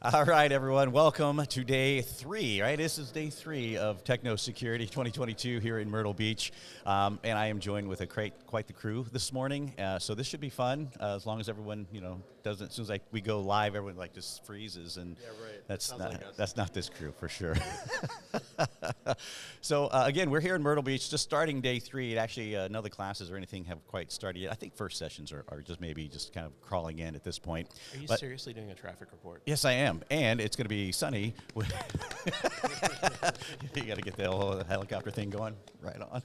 All right, everyone. Welcome to day 3, right? This is day 3 of Techno Security 2022 here in Myrtle Beach. And I am joined with quite the crew this morning. So this should be fun as long as everyone, doesn't, as soon as we go live, everyone just freezes. And yeah, right. that's not this crew for sure. So again, we're here in Myrtle Beach, just starting day 3. Actually, none of the classes or anything have quite started yet. I think first sessions are just kind of crawling in at this point. Are you seriously doing a traffic report? Yes, I am. And it's going to be sunny. You got to get the whole helicopter thing going right on.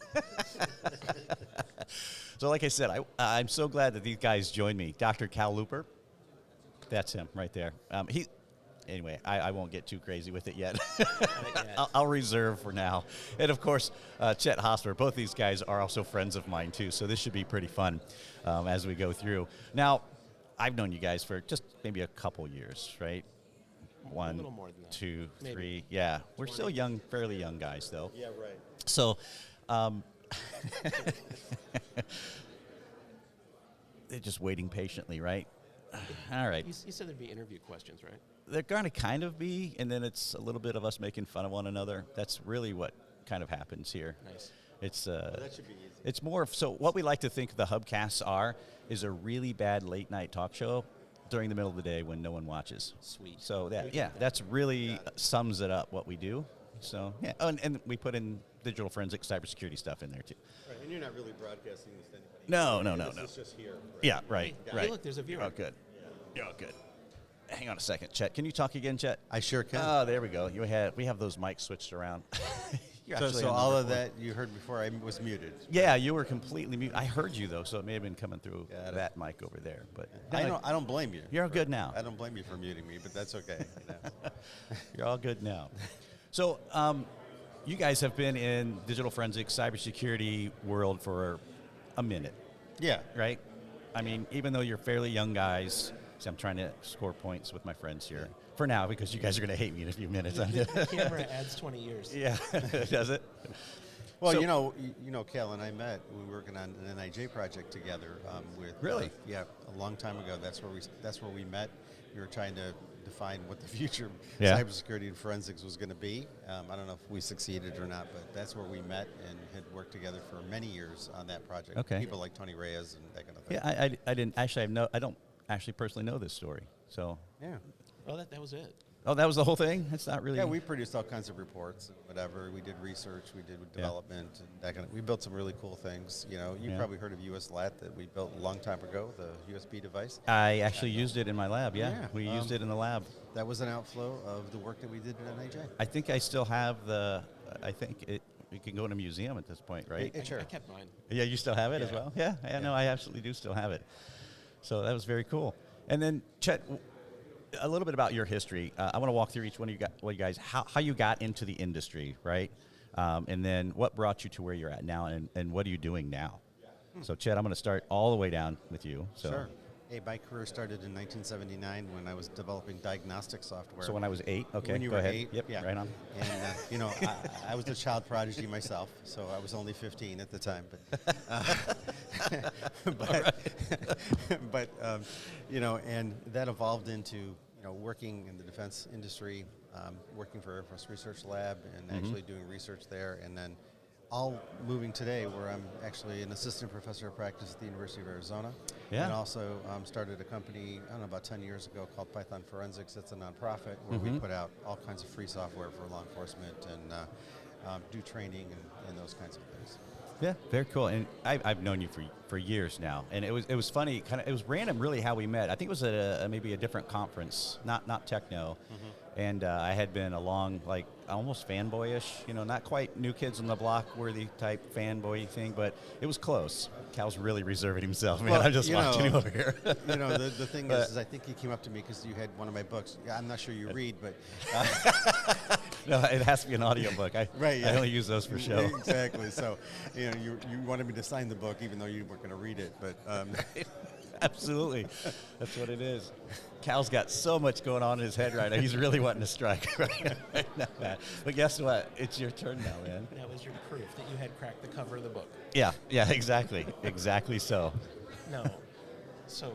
So like I said, I'm so glad that these guys joined me. Dr. Kall Loper, that's him right there. Anyway, I won't get too crazy with it yet. I'll reserve for now. And of course, Chet Hosmer. Both these guys are also friends of mine too, so this should be pretty fun as we go through. Now, I've known you guys for just maybe a couple years, right? A little more than that. 2, Maybe. 3. Yeah, we're still young, fairly young guys, though. Yeah, right. So, they're just waiting patiently, right? All right. You said there'd be interview questions, right? They're going to kind of be, and then it's a little bit of us making fun of one another. That's really what kind of happens here. Nice. It's That should be easy. It's more of, so what we like to think the hubcasts are is a really bad late night talk show during the middle of the day when no one watches. Sweet. So that's really sums it up what we do. So yeah, and we put in digital forensic cybersecurity stuff in there too. Right, and you're not really broadcasting this to anybody. No. This is just here. Right? Yeah, right. Hey, look, there's a viewer. Oh, good. Yeah, good. Hang on a second, Chet. Can you talk again, Chet? I sure can. Oh, there we go. We have those mics switched around. So all of that you heard before I was muted. Yeah, you were completely muted. I heard you though, so it may have been coming through that mic over there. But I don't blame you. You're good now. I don't blame you for muting me, but that's okay. You're all good now. So you guys have been in digital forensics, cybersecurity world for a minute. Yeah. Right? I mean, even though you're fairly young guys, see, I'm trying to score points with my friends here. For now, because you guys are going to hate me in a few minutes. The camera adds 20 years. Yeah, does it? Well, so, Kall and I met. We were working on an NIJ project together. With really? A long time ago. That's where we met. We were trying to define what the future cybersecurity and forensics was going to be. I don't know if we succeeded or not, but that's where we met and had worked together for many years on that project. Okay. People like Tony Reyes and that kind of thing. Yeah, I didn't actually. I don't actually personally know this story. So yeah. Well, that was it. Oh, that was the whole thing? That's not really... Yeah, we produced all kinds of reports and whatever. We did research, we did development, and that kind of... We built some really cool things. You probably heard of USLAT that we built a long time ago, the USB device. I actually used it in my lab, yeah. We used it in the lab. That was an outflow of the work that we did at NIJ. I think I still have it can go in a museum at this point, right? Sure. I kept mine. Yeah, you still have it as well? Yeah, no, I absolutely do still have it. So that was very cool. And then, Chet, a little bit about your history. I want to walk through each one of you guys, how you got into the industry, right? And then what brought you to where you're at now, and what are you doing now? So, Chet, I'm going to start all the way down with you. So. Sure. Hey, my career started in 1979 when I was developing diagnostic software. So when I was 8, okay, when you go were ahead. 8, Yep, yeah. right on. And I was a child prodigy myself, so I was only 15 at the time. But and that evolved into working in the defense industry, working for Air Force Research Lab, and actually doing research there, and then all moving today where I'm actually an assistant professor of practice at the University of Arizona. Yeah. And also started a company, I don't know, about 10 years ago called Python Forensics. It's a nonprofit where we put out all kinds of free software for law enforcement and do training and those kinds of things. Yeah, very cool. And I've known you for years now, and it was funny. It was random, really, how we met. I think it was at maybe a different conference, not Techno, and I had been along like almost fanboyish, not quite New Kids on the Block worthy type fanboy thing, but it was close. Cal's really reserving himself, man. I'm just watching him over here. The thing is I think he came up to me because you had one of my books. Yeah, I'm not sure you read, but no, it has to be an audiobook. I only use those for show. Exactly. So, you wanted me to sign the book even though you weren't going to read it, but absolutely, that's what it is. Cal's got so much going on in his head right now. He's really wanting to strike right now, Matt. But guess what? It's your turn now, man. That was your proof that you had cracked the cover of the book. Yeah, exactly. Exactly so. No. So,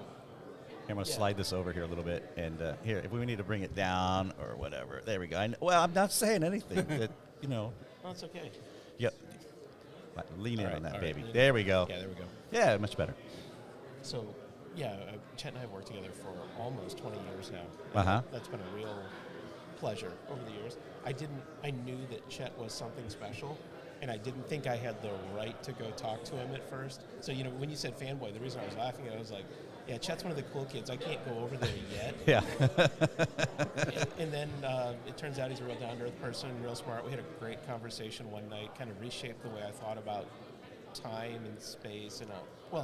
I'm going to Yeah. slide this over here a little bit. And here, if we need to bring it down or whatever. There we go. Well, I'm not saying anything that, Oh, it's okay. Yep. Lean in All right, on that, all right. baby. There we go. Yeah, there we go. Yeah, much better. So, yeah, Chet and I have worked together for almost 20 years now. Uh-huh. That's been a real pleasure over the years. I knew that Chet was something special, and I didn't think I had the right to go talk to him at first. So, when you said fanboy, the reason I was laughing at it, I was like, yeah, Chet's one of the cool kids. I can't go over there yet. Yeah. And then it turns out he's a real down-to-earth person, real smart. We had a great conversation one night, kind of reshaped the way I thought about time and space, and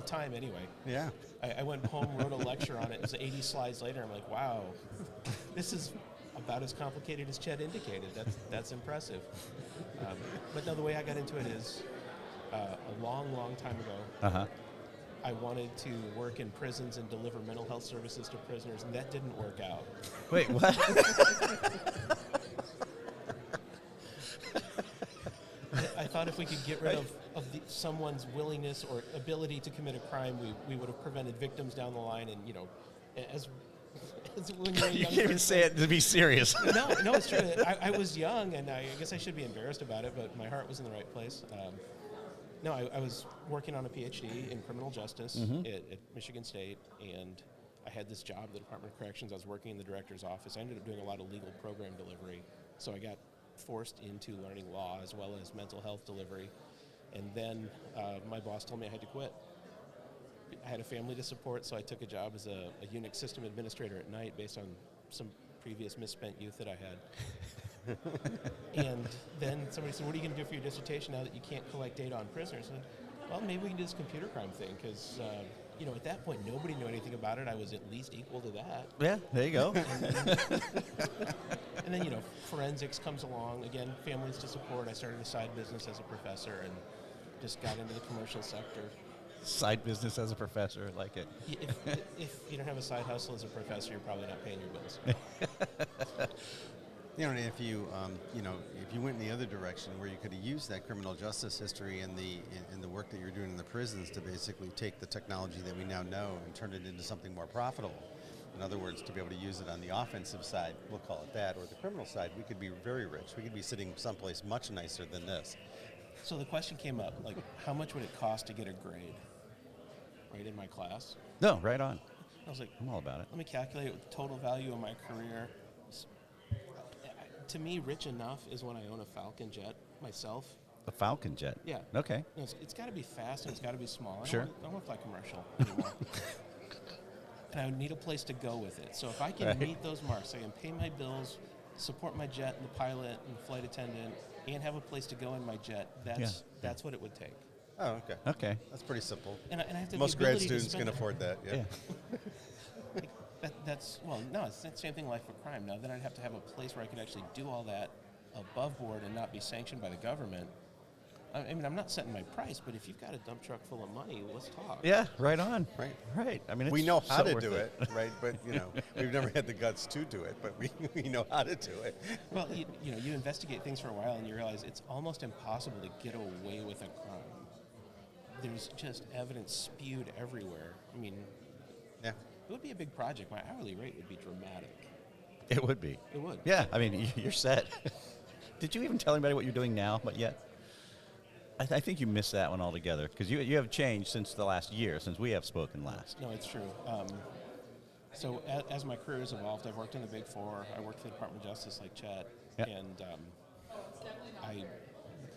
time anyway. Yeah. I went home, wrote a lecture on it. It was 80 slides later. I'm like, wow, this is about as complicated as Chet indicated. That's impressive. But no, the way I got into it is a long, long time ago. Uh-huh. I wanted to work in prisons and deliver mental health services to prisoners, and that didn't work out. Wait, what? I thought if we could get rid of someone's willingness or ability to commit a crime, we would have prevented victims down the line. And, as when you're a You young can't even person- say it to be serious. No, it's true. I was young, and I guess I should be embarrassed about it, but my heart was in the right place. I was working on a PhD in criminal justice at Michigan State, and I had this job at the Department of Corrections. I was working in the director's office. I ended up doing a lot of legal program delivery, so I got forced into learning law as well as mental health delivery. And then my boss told me I had to quit. I had a family to support, so I took a job as a Unix system administrator at night based on some previous misspent youth that I had. And then somebody said, what are you going to do for your dissertation now that you can't collect data on prisoners? I said, well, maybe we can do this computer crime thing, because at that point, nobody knew anything about it. I was at least equal to that. Yeah, there you go. And then, forensics comes along. Again, families to support. I started a side business as a professor and just got into the commercial sector. Side business as a professor, I like it. If you don't have a side hustle as a professor, you're probably not paying your bills. And if you, if you went in the other direction, where you could have used that criminal justice history and the work that you're doing in the prisons to basically take the technology that we now know and turn it into something more profitable. In other words, to be able to use it on the offensive side, we'll call it that, or the criminal side, we could be very rich. We could be sitting someplace much nicer than this. So the question came up, like, how much would it cost to get a grade, right, in my class? No, right on. I was like, I'm all about it. let me calculate what the total value of my career. To me, rich enough is when I own a Falcon jet myself. A Falcon jet? Yeah. Okay. It's got to be fast and it's got to be small. I Sure. don't want to fly commercial anymore. And I would need a place to go with it. So if I can Right. meet those marks, I can pay my bills, support my jet and the pilot and the flight attendant, and have a place to go in my jet, that's what it would take. Oh, okay. Okay. That's pretty simple. And I have to have Most the grad ability to students can spend it. afford that. Yeah. It's the same thing life for crime. Now, then I'd have to have a place where I could actually do all that above board and not be sanctioned by the government. I mean, I'm not setting my price, but if you've got a dump truck full of money, let's talk. Yeah, right on. Right. Right. I mean, We it's know how so to worth do it, right? But we've never had the guts to do it, but we know how to do it. Well, you investigate things for a while and you realize it's almost impossible to get away with a crime. There's just evidence spewed everywhere. I mean, Yeah. it would be a big project. My hourly rate would be dramatic. It would be. It would. Yeah, I mean, you're set. Did you even tell anybody what you're doing now, but yet? I think you missed that one altogether, because you have changed since the last year, since we have spoken last. No, it's true. So as my career has evolved, I've worked in the Big Four. I worked for the Department of Justice like Chet. Yep. And I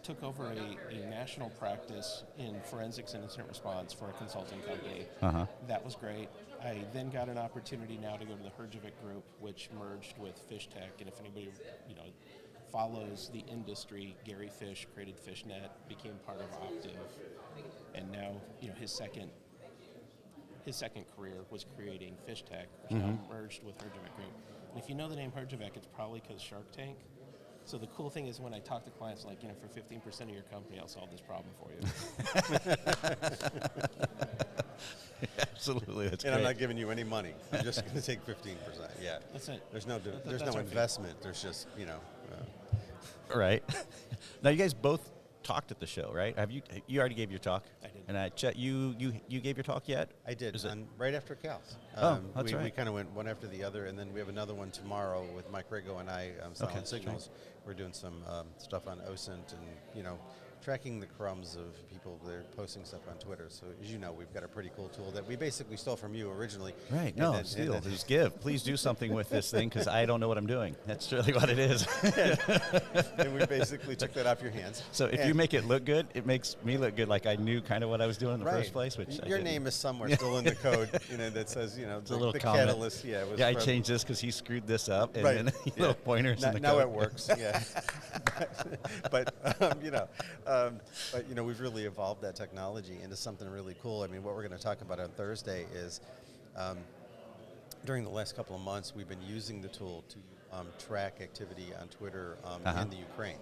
took over a national practice in forensics and incident response for a consulting company. Uh-huh. That was great. I then got an opportunity now to go to the Herjavec Group, which merged with Fish Tech. And if anybody follows the industry, Gary Fish created FishNet, became part of Octave, and now his second career was creating Fish Tech, which now merged with Herjavec Group. And if you know the name Herjavec, it's probably because Shark Tank. So the cool thing is when I talk to clients, like, for 15% of your company, I'll solve this problem for you. Absolutely, that's And great. I'm not giving you any money. I'm just going to take 15%. Yeah. That's it. There's no That's our fee. investment. There's just Right. Now, you guys both talked at the show, right? Have you? You already gave your talk. I did. And Chet, you gave your talk yet? I did, Is it? right after Call's. That's right. We kind of went one after the other, and then we have another one tomorrow with Mike Rigo and I, Silent Okay, Signals. We're doing some stuff on OSINT and, tracking the crumbs of people that are posting stuff on Twitter. So as you know, we've got a pretty cool tool that we basically stole from you originally. Right. No, steal. Just give. Please do something with this thing because I don't know what I'm doing. That's really what it is. And we basically took that off your hands. So if you make it look good, it makes me look good. Like I knew kind of what I was doing in the first place. Which your name is somewhere still in the code. That says it's a little the comment. catalyst. Yeah. Was I changed this because he screwed this up, and Right. then little pointers in the Now code. it works. Yeah. but we've really evolved that technology into something really cool. I mean, what we're going to talk about on Thursday is during the last couple of months, we've been using the tool to track activity on Twitter in the Ukraine.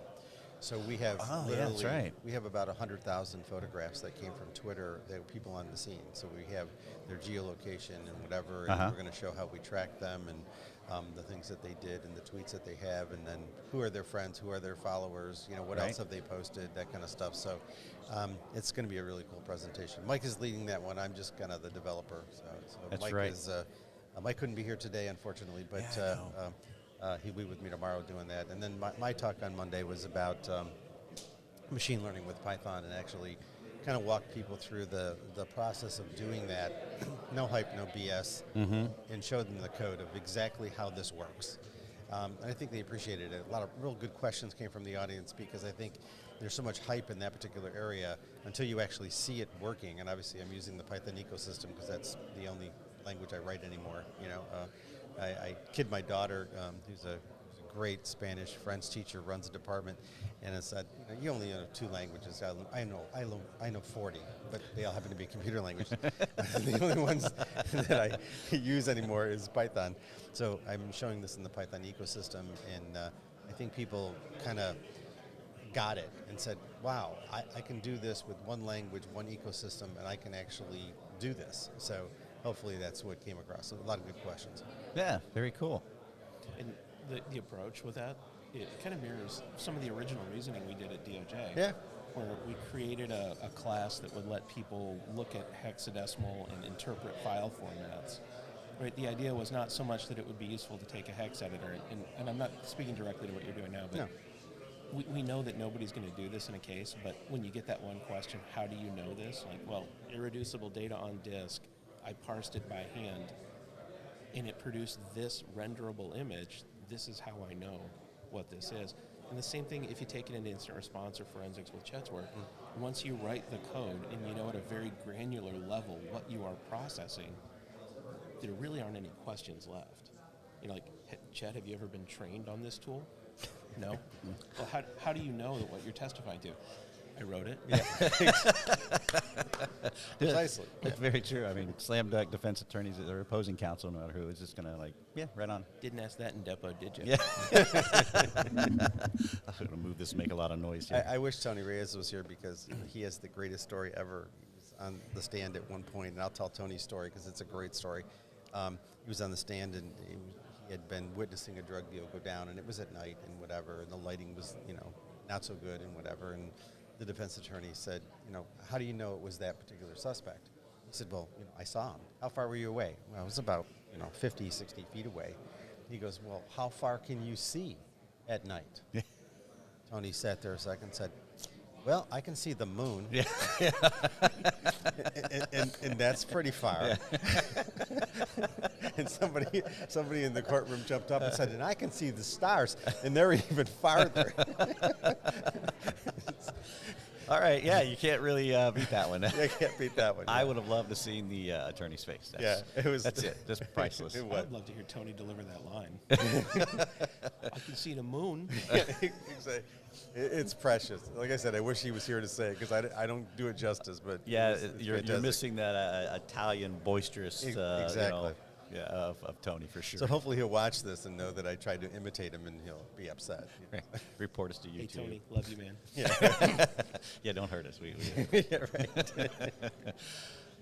So we have that's right. we have about 100,000 photographs that came from Twitter that were people on the scene. So we have their geolocation and whatever, and we're going to show how we track them and the things that they did and the tweets that they have, and then who are their friends, who are their followers, what else have they posted, that kind of stuff. So it's going to be a really cool presentation. Mike is leading that one. I'm just kind of the developer. So That's Mike right. is Mike couldn't be here today, unfortunately, but he'll be with me tomorrow doing that. And then my talk on Monday was about machine learning with Python, and actually kind of walk people through the process of doing that, no hype, no BS, and show them the code of exactly how this works. And I think they appreciated it. A lot of real good questions came from the audience because I think there's so much hype in that particular area until you actually see it working. And obviously I'm using the Python ecosystem because that's the only language I write anymore. I kid my daughter, who's a great Spanish French teacher, runs a department, and I said, you only know 2 languages. I know 40, but they all happen to be computer languages. The only ones that I use anymore is Python. So I'm showing this in the Python ecosystem, and I think people kind of got it and said, wow, I can do this with one language, one ecosystem, and I can actually do this. So hopefully that's what came across. So a lot of good questions. Yeah, very cool. And the approach with that, it kind of mirrors some of the original reasoning we did at DOJ. Yeah. Where we created a class that would let people look at hexadecimal and interpret file formats. Right. The idea was not so much that it would be useful to take a hex editor, and I'm not speaking directly to what you're doing now, but we know that nobody's going to do this in a case, but when you get that one question, how do you know this? Like, well, irreducible data on disk, I parsed it by hand, and it produced this renderable image. This is how I know what this is. And the same thing if you take it into instant response or forensics with Chet's work. Once you write the code and you know at a very granular level what you are processing, there really aren't any questions left. Like, Chet, have you ever been trained on this tool? No? Well, how do you know that what you're testifying to? I wrote it. Yeah. Precisely. It's very true. I mean, slam dunk defense attorneys or opposing counsel, no matter who, is just going to right on. Didn't ask that in Depot, did you? Yeah. I'm going to move this and make a lot of noise here. I wish Tony Reyes was here because he has the greatest story ever. He was on the stand at one point, and I'll tell Tony's story because it's a great story. He was on the stand, and he had been witnessing a drug deal go down, and it was at night and whatever, and the lighting was, not so good and whatever, and the defense attorney said, how do you know it was that particular suspect? He said, well, I saw him. How far were you away? Well, I was about, 50, 60 feet away. He goes, well, how far can you see at night? Tony sat there a second and said, well, I can see the moon. Yeah. and that's pretty far. Yeah. And somebody in the courtroom jumped up and said, and I can see the stars, and they're even farther. All right, yeah, you can't really beat that one. You can't beat that one. I would have loved to seen the attorney's face. That's it. Just priceless. I would love to hear Tony deliver that line. I can see the moon. Exactly. It's precious. Like I said, I wish he was here to say it because I don't do it justice. But yeah, you're missing that Italian boisterous. Exactly. Of Tony for sure. So hopefully he'll watch this and know that I tried to imitate him, and he'll be upset. Report us to YouTube. Hey Tony, love you, man. Yeah. Yeah, don't hurt us. Yeah, right.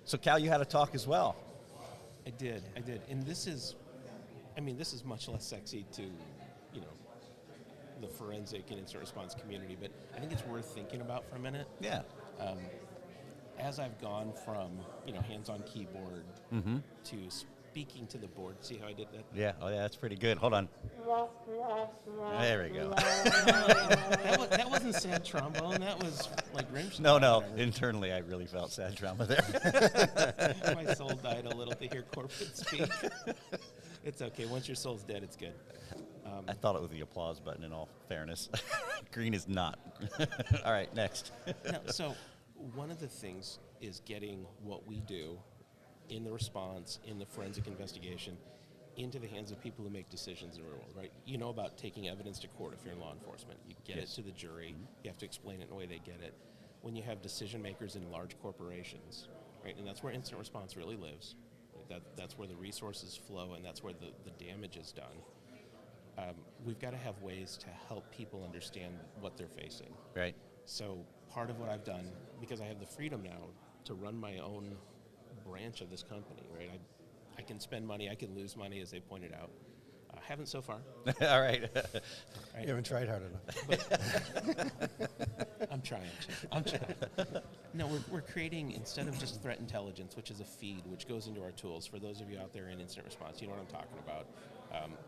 So Kall, you had a talk as well. I did, and this is much less sexy to, the forensic and incident response community, but I think it's worth thinking about for a minute. Yeah. As I've gone from hands-on keyboard to speaking to the board, see how I did that? Yeah. Oh, yeah. That's pretty good. Hold on. There we go. That wasn't sad trombone. That was like Rimshot. No. Internally, I really felt sad trauma there. My soul died a little to hear corporate speak. It's okay. Once your soul's dead, it's good. I thought it was the applause button, in all fairness. Green is not. All right, next. No, so one of the things is getting what we do in the response, in the forensic investigation, into the hands of people who make decisions in the real world, right? You know about taking evidence to court if you're in law enforcement. You get it to the jury. You have to explain it in a way they get it. When you have decision makers in large corporations, right? And that's where incident response really lives. That's where the resources flow, and that's where the damage is done. We've got to have ways to help people understand what they're facing. Right. So part of what I've done, because I have the freedom now to run my own branch of this company, right? I can spend money, I can lose money, as they pointed out. Haven't so far. All right. You haven't tried hard enough. I'm trying. No, we're creating, instead of just threat intelligence, which is a feed, which goes into our tools. For those of you out there in incident response, you know what I'm talking about.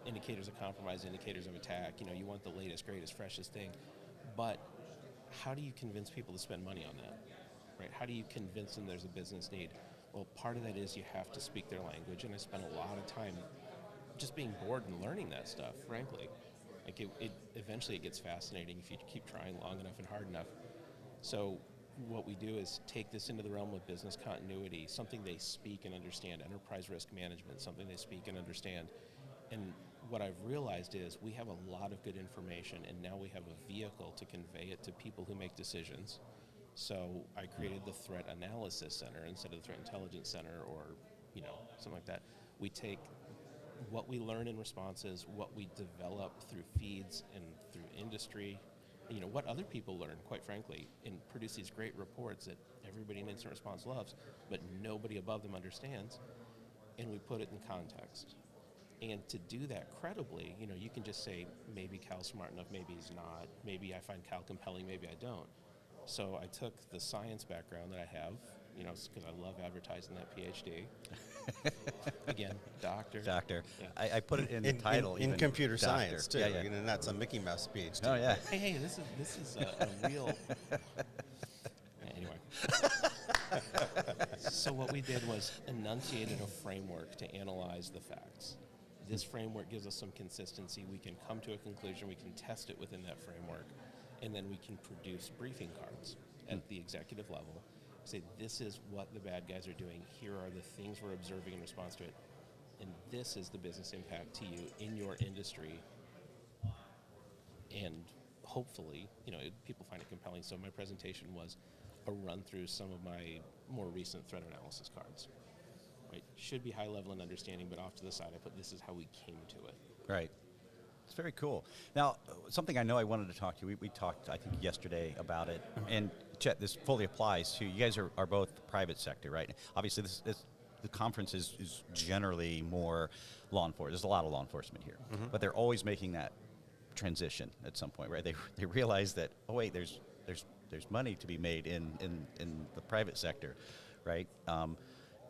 Indicators of compromise, indicators of attack. You want the latest, greatest, freshest thing. But how do you convince people to spend money on that? Right? How do you convince them there's a business need? Well, part of that is you have to speak their language, and I spent a lot of time just being bored and learning that stuff, frankly. Like it eventually it gets fascinating if you keep trying long enough and hard enough. So what we do is take this into the realm of business continuity, something they speak and understand, enterprise risk management, something they speak and understand. And what I've realized is we have a lot of good information, and now we have a vehicle to convey it to people who make decisions. So I created the Threat Analysis Center instead of the Threat Intelligence Center, or something like that. We take what we learn in responses, what we develop through feeds and through industry, what other people learn, quite frankly, and produce these great reports that everybody in incident response loves, but nobody above them understands, and we put it in context. And to do that credibly, you can just say, maybe Kall's smart enough, maybe he's not, maybe I find Kall compelling, maybe I don't. So I took the science background that I have, because I love advertising that PhD. Again, doctor. Doctor. Yeah. I put it in the title. In even computer doctor. science, too. Yeah. And that's a Mickey Mouse PhD. Oh, yeah. Hey, this is a real... Anyway. So what we did was enunciated a framework to analyze the facts. This framework gives us some consistency. We can come to a conclusion. We can test it within that framework. And then we can produce briefing cards at the executive level. Say, this is what the bad guys are doing. Here are the things we're observing in response to it. And this is the business impact to you in your industry. And hopefully, people find it compelling. So my presentation was a run through some of my more recent threat analysis cards. Right? Should be high level in understanding, but off to the side I put this is how we came to it. Right. It's very cool. Now, something I know I wanted to talk to you, we talked, I think, yesterday about it, and Chet, this fully applies to, you guys are both private sector, right? Obviously, the conference is generally more law enforcement. There's a lot of law enforcement here, but they're always making that transition at some point, right? They realize that, oh wait, there's money to be made in the private sector, right?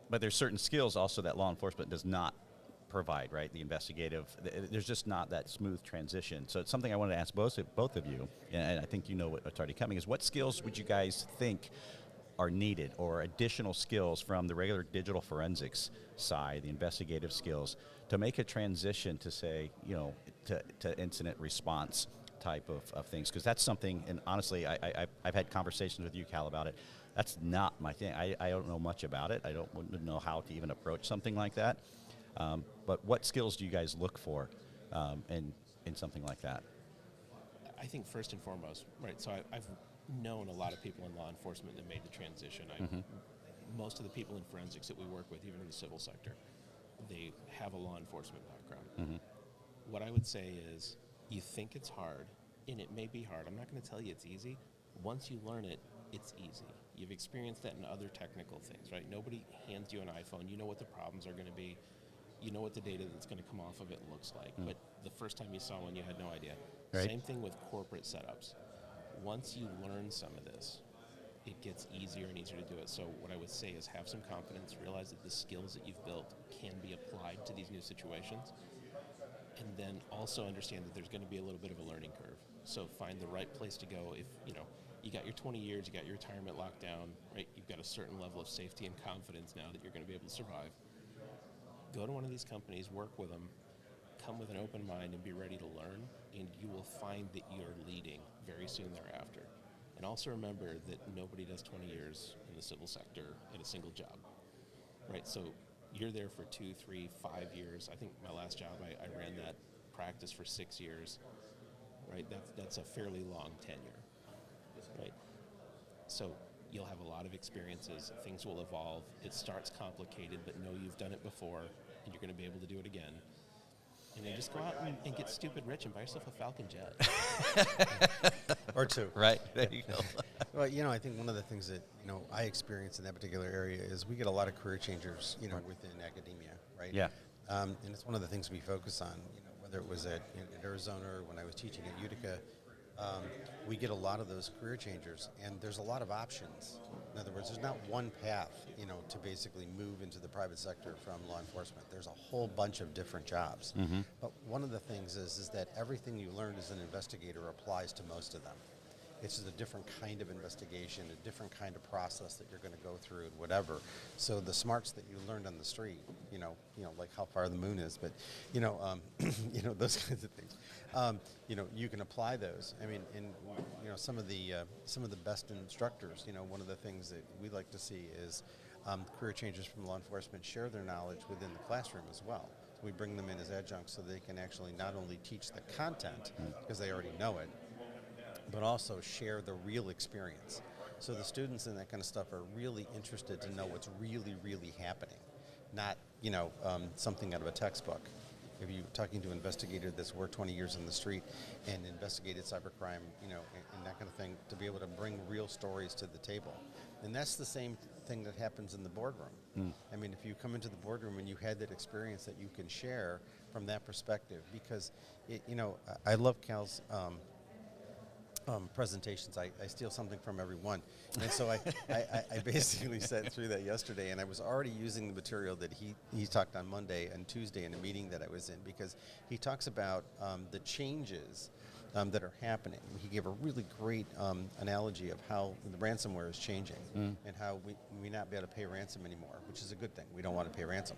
But there's certain skills also that law enforcement does not provide, right? The investigative, there's just not that smooth transition. So it's something I wanted to ask both of you, and I think you know what's already coming, is what skills would you guys think are needed, or additional skills from the regular digital forensics side, the investigative skills, to make a transition to, say, to incident response type of things? Because that's something, and honestly, I've had conversations with you, Kall, about it. That's not my thing. I don't know much about it. I don't know how to even approach something like that. But what skills do you guys look for in something like that? I think first and foremost, right, so I've known a lot of people in law enforcement that made the transition. Most of the people in forensics that we work with, even in the civil sector, they have a law enforcement background. What I would say is, you think it's hard, and it may be hard. I'm not going to tell you it's easy. Once you learn it, it's easy. You've experienced that in other technical things, right? Nobody hands you an iPhone. You know what the problems are going to be. You know what the data that's going to come off of it looks like. But the first time you saw one, you had no idea. Right. Same thing with corporate setups. Once you learn some of this, it gets easier and easier to do it. So what I would say is have some confidence, realize that the skills that you've built can be applied to these new situations, and then also understand that there's going to be a little bit of a learning curve. So find the right place to go. If you got your 20 years, you got your retirement locked down, right? You've got a certain level of safety and confidence now that you're going to be able to survive. Go to one of these companies, work with them, come with an open mind and be ready to learn, and you will find that you're leading very soon thereafter. And also remember that nobody does 20 years in the civil sector at a single job, right? So you're there for 2, 3, 5 years. I think my last job, I ran that practice for 6 years, right? That's a fairly long tenure, right? So you'll have a lot of experiences. Things will evolve. It starts complicated, but know you've done it before, and you're going to be able to do it again. And then just go out and get stupid rich and buy yourself a Falcon jet. Or two. Right. There you go. Well, I think one of the things that, I experience in that particular area is we get a lot of career changers, within academia, right? Yeah. And it's one of the things we focus on, whether it was at Arizona or when I was teaching at Utica. We get a lot of those career changers, and there's a lot of options. In other words, there's not one path, to basically move into the private sector from law enforcement. There's a whole bunch of different jobs. Mm-hmm. But one of the things is that everything you learned as an investigator applies to most of them. It's just a different kind of investigation, a different kind of process that you're going to go through and whatever. So the smarts that you learned on the street, like how far the moon is, but, those kinds of things. You can apply those. I mean, and some of the best instructors. One of the things that we like to see is career changers from law enforcement share their knowledge within the classroom as well. So we bring them in as adjuncts so they can actually not only teach the content because they already know it, but also share the real experience. So the students and that kind of stuff are really interested to know what's really, really happening, not something out of a textbook. If you're talking to an investigator that's worked 20 years in the street and investigated cybercrime, and that kind of thing, to be able to bring real stories to the table. And that's the same thing that happens in the boardroom. I mean, if you come into the boardroom and you had that experience that you can share from that perspective, because, I love Kall's presentations. I steal something from every one. And so I basically sat through that yesterday, and I was already using the material that he talked on Monday and Tuesday in a meeting that I was in, because he talks about the changes that are happening. He gave a really great analogy of how the ransomware is changing and how we may not be able to pay ransom anymore, which is a good thing. We don't want to pay ransom.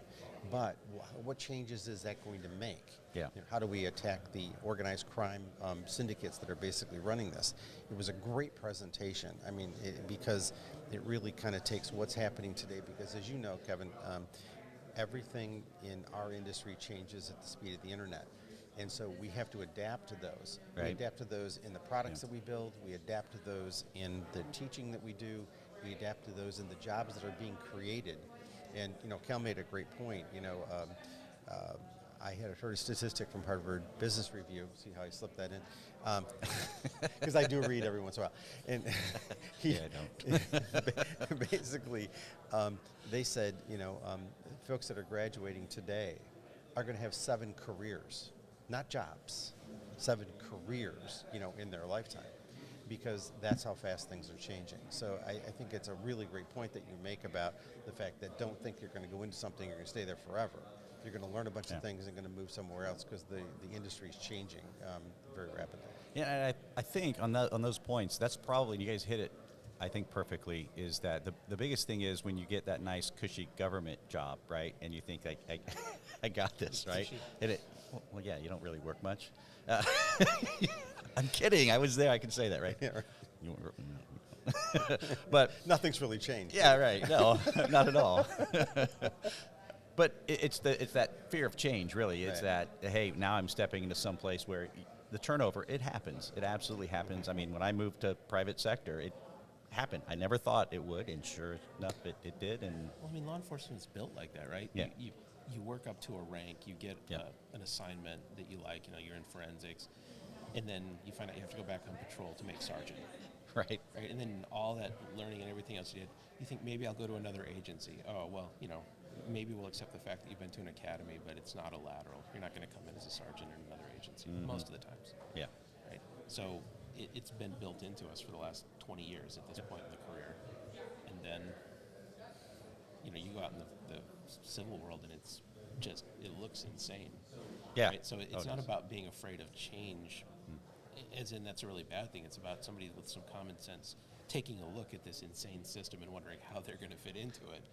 But what changes is that going to make? Yeah. How do we attack the organized crime syndicates that are basically running this? It was a great presentation. I mean, because it really kind of takes what's happening today, because as you know, Kevin, everything in our industry changes at the speed of the internet. And so we have to adapt to those. Right. We adapt to those in the products that we build. We adapt to those in the teaching that we do. We adapt to those in the jobs that are being created. And, Kall made a great point. I had heard a statistic from Harvard Business Review. See how I slipped that in? Because I do read every once in a while. And I don't. basically, they said, folks that are graduating today are going to have 7 careers, not jobs, 7 careers, in their lifetime, because that's how fast things are changing. So I think it's a really great point that you make about the fact that don't think you're going to go into something, you're going to stay there forever. You're going to learn a bunch of things and going to move somewhere else, because the industry is changing very rapidly. Yeah, and I think on those points, that's probably, and you guys hit it, I think, perfectly, is that the biggest thing is when you get that nice, cushy government job, right, and you think, I got this, right? And well, yeah, you don't really work much. I'm kidding. I was there. I can say that, right? Yeah, right. You weren't, but nothing's really changed. Yeah, right. No, not at all. But it's that fear of change, really. It's that, hey, now I'm stepping into some place where the turnover, it happens. It absolutely happens. I mean, when I moved to private sector, it happened. I never thought it would, and sure enough, it did. And well, I mean, law enforcement is built like that, right? Yeah. You work up to a rank, you get an assignment that you like, you're in forensics, and then you find out you have to go back on patrol to make sergeant. Right. right? And then all that learning and everything else you did, you think maybe I'll go to another agency. Oh, well, maybe we'll accept the fact that you've been to an academy, but it's not a lateral. You're not going to come in as a sergeant in another agency most of the times. Yeah. Right? So it's been built into us for the last 20 years at this point in the career. And then, you go out in the civil world and it's just, it looks insane. Yeah. Right? So it's not about being afraid of change, as in that's a really bad thing. It's about somebody with some common sense taking a look at this insane system and wondering how they're going to fit into it.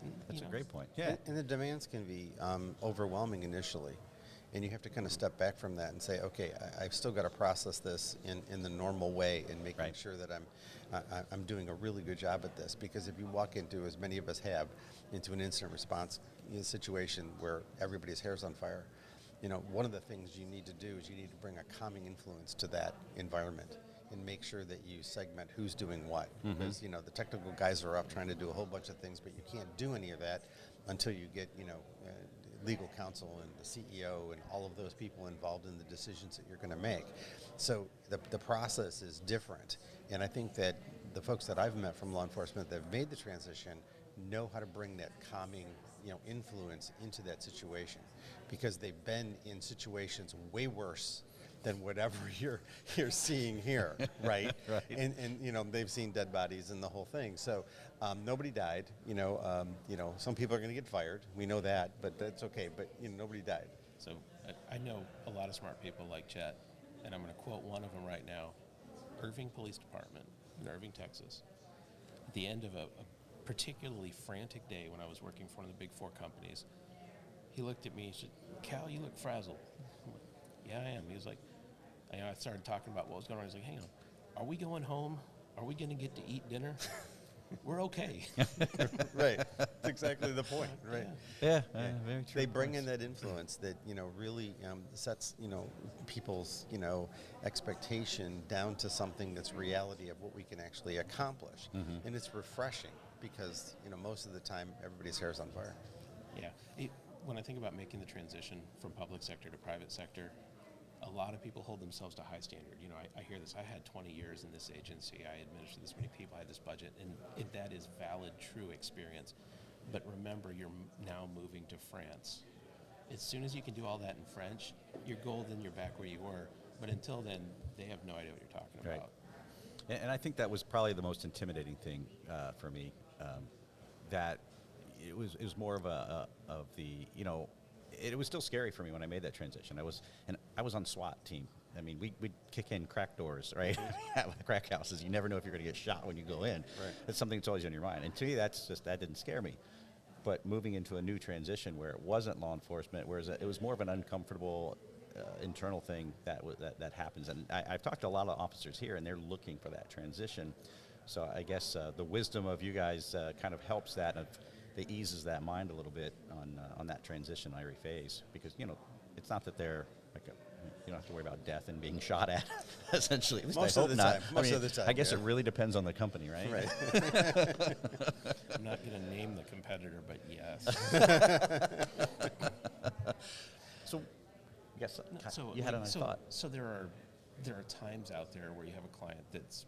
And, That's a great point. Yeah. And the demands can be overwhelming initially. And you have to kind of step back from that and say, okay, I've still got to process this in the normal way and making sure that I'm doing a really good job at this. Because if you walk into, as many of us have, into an incident response situation where everybody's hair's on fire, one of the things you need to do is you need to bring a calming influence to that environment and make sure that you segment who's doing what. Because, the technical guys are up trying to do a whole bunch of things, but you can't do any of that until you get, legal counsel and the CEO and all of those people involved in the decisions that you're going to make. So the process is different. And I think that the folks that I've met from law enforcement that have made the transition know how to bring that calming, influence into that situation, because they've been in situations way worse than whatever you're seeing here, right? Right. And they've seen dead bodies and the whole thing. So nobody died. Some people are going to get fired. We know that, but that's okay. But nobody died. So I know a lot of smart people like Chet, and I'm going to quote one of them right now. Irving Police Department in Irving, Texas. At the end of a particularly frantic day when I was working for one of the big 4 companies, he looked at me and said, "Kall, you look frazzled." I'm like, "Yeah, I am." He was like, I started talking about what was going on. He's like, "Hang on, are we going home? Are we going to get to eat dinner?" We're okay. Right. That's exactly the point. Right. Yeah. Very true. They bring in that influence that really sets people's expectation down to something that's reality of what we can actually accomplish, and it's refreshing because most of the time everybody's hair's on fire. Yeah. When I think about making the transition from public sector to private sector, a lot of people hold themselves to a high standard. I hear this. I had 20 years in this agency. I administered this many people. I had this budget. And that is valid, true experience. But remember, you're now moving to France. As soon as you can do all that in French, you're golden, you're back where you were. But until then, they have no idea what you're talking about. And I think that was probably the most intimidating thing for me, that it was more of it was still scary for me when I made that transition. I was on SWAT team. I mean, we'd kick in crack doors, right? Crack houses. You never know if you're going to get shot when you go in. Right. It's something that's always on your mind. And to me, that didn't scare me. But moving into a new transition where it wasn't law enforcement, whereas it was more of an uncomfortable internal thing that happens. And I've talked to a lot of officers here, and they're looking for that transition. So I guess the wisdom of you guys kind of helps that. It eases that mind a little bit on that transition every phase, because it's not that they're like you don't have to worry about death and being shot at. Essentially, most of the time. I guess it really depends on the company, right? Right. I'm not going to name the competitor, but yes. So, yes. You had another thought. So there are times out there where you have a client that's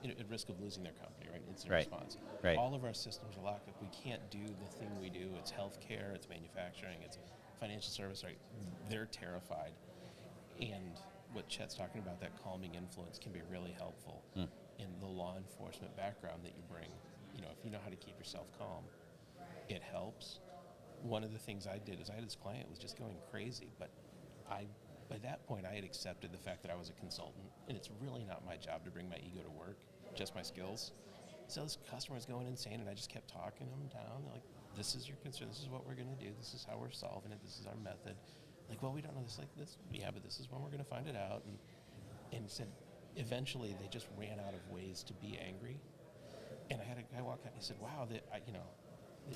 at risk of losing their company, right? Incident response. Right. All of our systems are locked up. We can't do the thing we do. It's healthcare, it's manufacturing, it's financial service, right? They're terrified. And what Chet's talking about, that calming influence, can be really helpful in the law enforcement background that you bring. If you know how to keep yourself calm, it helps. One of the things I did is I had this client who was just going crazy, but by that point, I had accepted the fact that I was a consultant, and it's really not my job to bring my ego to work, just my skills. So this customer was going insane, and I just kept talking them down. They're like, "This is your concern. This is what we're going to do. This is how we're solving it. This is our method." Like, "Well, we don't know this like this." "Yeah, but this is when we're going to find it out." And said, eventually, they just ran out of ways to be angry. And I had a guy walk out, and he said, "Wow,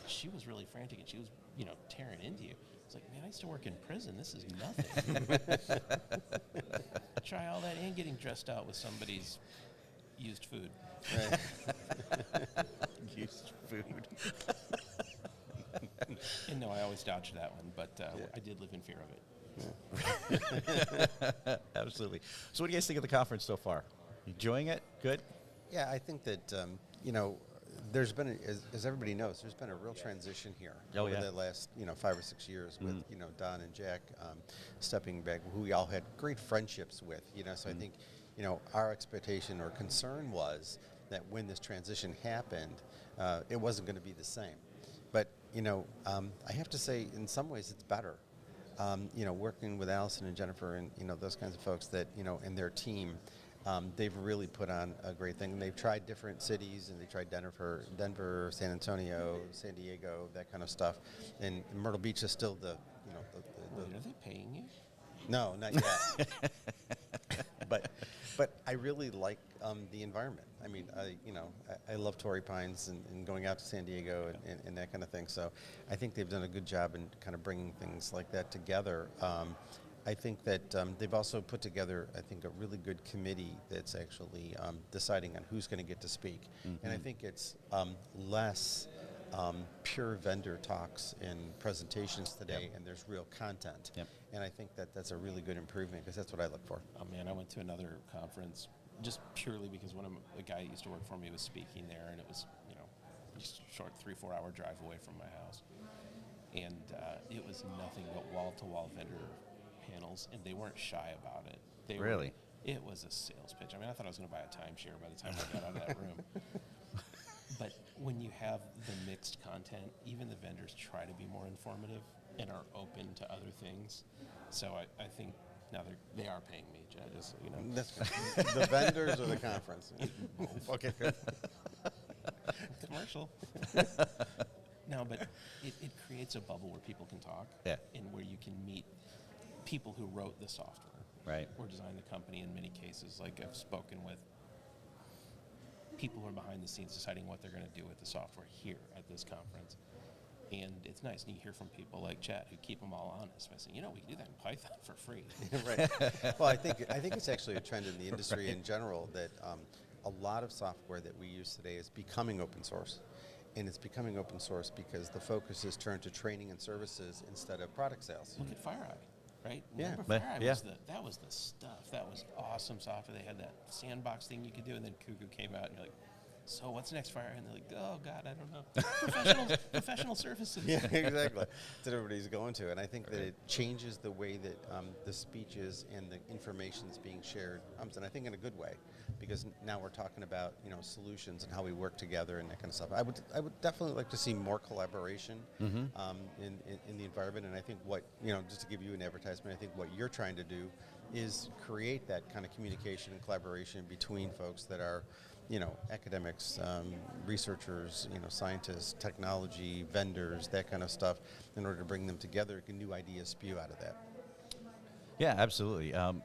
she was really frantic, and she was, tearing into you." It's like, "Man, I used to work in prison. This is nothing." Try all that and getting dressed out with somebody's used food. Right. Used food. And no, I always dodged that one, but I did live in fear of it. Absolutely. So what do you guys think of the conference so far? Enjoying it? Good? Yeah, I think that, you know, there's been, as everybody knows, there's been a real transition here over the last, 5 or 6 years with, Don and Jack stepping back, who we all had great friendships with, so I think, our expectation or concern was that when this transition happened, it wasn't going to be the same. But, I have to say, in some ways, it's better. Working with Allison and Jennifer and, those kinds of folks that, and their team, they've really put on a great thing. They've tried different cities, and they tried Denver, San Antonio, San Diego, that kind of stuff. And Myrtle Beach is still the. Wait, are they paying you? No, not yet. but I really like the environment. I mean, I love Torrey Pines and going out to San Diego and that kind of thing. So I think they've done a good job in kind of bringing things like that together. I think that they've also put together, I think, a really good committee that's actually deciding on who's going to get to speak. And I think it's less pure vendor talks and presentations today, and there's real content. And I think that that's a really good improvement, because that's what I look for. Oh, man, I went to another conference just purely because the guy who used to work for me was speaking there, and it was, just a short 3-4 hour drive away from my house. And it was nothing but wall-to-wall vendor panels, and they weren't shy about it. It was a sales pitch. I mean, I thought I was going to buy a timeshare by the time I got out of that room. But when you have the mixed content, even the vendors try to be more informative and are open to other things. So I think now they are paying me, Jed, just so you know. That's the vendors or the conference? Okay, good. Commercial. No, but it creates a bubble where people can talk, and where you can meet people who wrote the software, or designed the company in many cases. Like, I've spoken with people who are behind the scenes deciding what they're going to do with the software here at this conference. And it's nice, and you hear from people like Chet who keep them all honest by saying, we can do that in Python for free. Right. Well, I think it's actually a trend in the industry in general that a lot of software that we use today is becoming open source. And it's becoming open source because the focus is turned to training and services instead of product sales. Look at FireEye, right? Yeah. Remember FireEye that was the stuff. That was awesome software. They had that sandbox thing you could do, and then Cuckoo came out, and you're like, so what's next, FireEye? And they're like, oh, God, I don't know. Professional services. Yeah, exactly. That's what everybody's going to. And I think that it changes the way that the speeches and the information is being shared, and I think in a good way, because now we're talking about, solutions and how we work together and that kind of stuff. I would definitely like to see more collaboration in the environment. And I think just to give you an advertisement, I think what you're trying to do is create that kind of communication and collaboration between folks that are, academics, researchers, scientists, technology, vendors, that kind of stuff, in order to bring them together, and new ideas spew out of that. Yeah, absolutely. And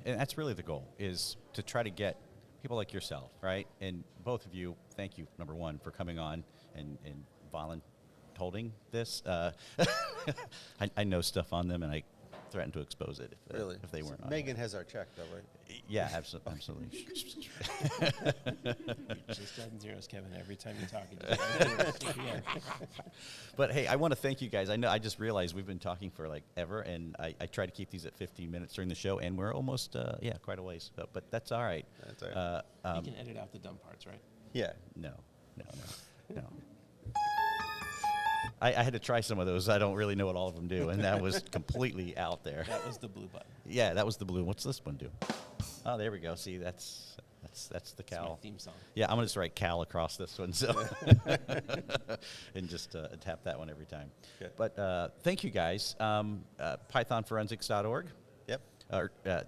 that's really the goal, is to try to get people like yourself, right? And both of you, thank you, number one, for coming on and volunteering this. I know stuff on them, and I threatened to expose it if they weren't on. Megan has our check, though, right? Yeah, absolutely. You're just adding zeros, Kevin, every time you talk. But hey, I want to thank you guys. I just realized we've been talking for like ever, and I try to keep these at 15 minutes during the show, and we're almost quite a ways. But that's all right. That's all right. You can edit out the dumb parts, right? Yeah. No. I had to try some of those. I don't really know what all of them do, and that was completely out there. That was the blue button. Yeah, that was the blue. What's this one do? Oh, there we go. See, that's the Kall. My theme song. Yeah, I'm gonna just write Kall across this one, so and just tap that one every time. Okay. But thank you guys. Pythonforensics.org. Yep.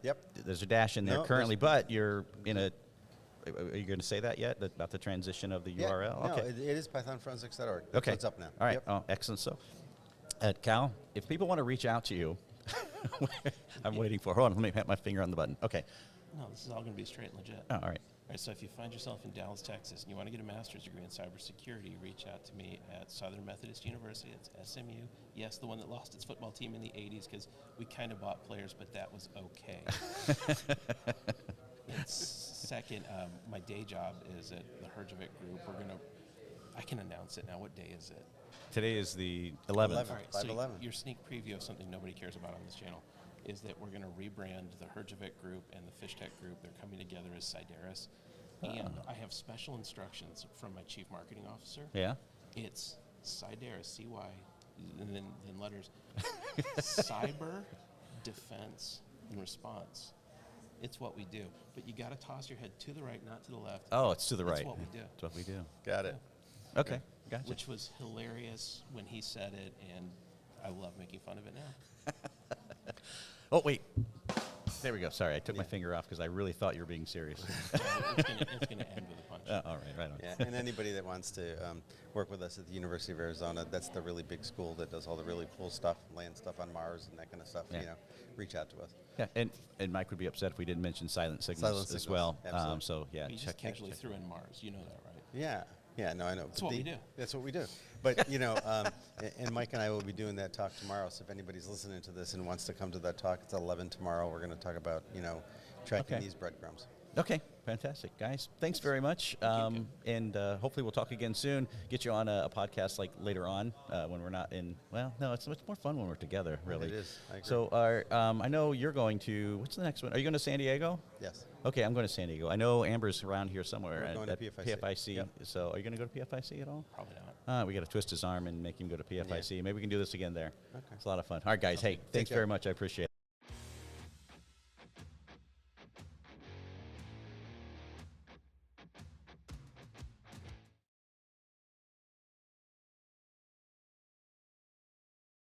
Yep. There's a dash in there currently, but you're in a. Are you going to say that yet about the transition of the URL? No, Okay. it is pythonforensics.org. Okay. So it's up now. All right. Yep. Oh, excellent. So, Kall, if people want to reach out to you, I'm waiting for. Hold on. Let me hit my finger on the button. Okay. No, this is all going to be straight and legit. Oh, all right. All right, so if you find yourself in Dallas, Texas, and you want to get a master's degree in cybersecurity, reach out to me at Southern Methodist University. It's SMU. Yes, the one that lost its football team in the 80s, because we kind of bought players, but that was okay. Second, my day job is at the Herjavec Group. I can announce it now. What day is it? Today is the 11th. All right, so 5/11. your sneak preview of something nobody cares about on this channel. is that we're going to rebrand the Herjavec group and the Fish Tech group. They're coming together as Sideris. And I have special instructions from my chief marketing officer. Yeah. It's Sideris, C-Y, and then letters. Cyber, defense, and response. It's what we do. But you got to toss your head to the right, not to the left. Oh, it's to the right. That's what we do. That's what we do. Got it. Okay, gotcha. Which was hilarious when he said it, and I love making fun of it now. Oh, wait. There we go. Sorry, I took my finger off because I really thought you were being serious. It's going to end with a punch. All right, right on. Yeah, and anybody that wants to work with us at the University of Arizona, that's the really big school that does all the really cool stuff, land stuff on Mars and that kind of stuff. Yeah. You know, reach out to us. Yeah, and Mike would be upset if we didn't mention silent signals as well. Absolutely. So yeah, We just check casually threw in Mars. You know that, right? Yeah. Yeah, no, I know. That's what we do. That's what we do. But, you know, and Mike and I will be doing that talk tomorrow. So if anybody's listening to this and wants to come to that talk, it's 11 tomorrow. We're going to talk about, you know, tracking Okay. these breadcrumbs. Okay, fantastic, guys. Thanks very much. And hopefully we'll talk again soon. Get you on a podcast like later on when we're not in. Well, no, it's much more fun when we're together. Really, It is. I agree. So, I know you're going to. What's the next one? Are you going to San Diego? Yes. Okay, I'm going to San Diego. I know Amber's around here somewhere. We're going to PFIC. Yep. So, are you going to go to PFIC at all? Probably not. We got to twist his arm and make him go to PFIC. Maybe we can do this again there. Okay. It's a lot of fun. All right, guys. Hey, thanks care. very much. I appreciate it.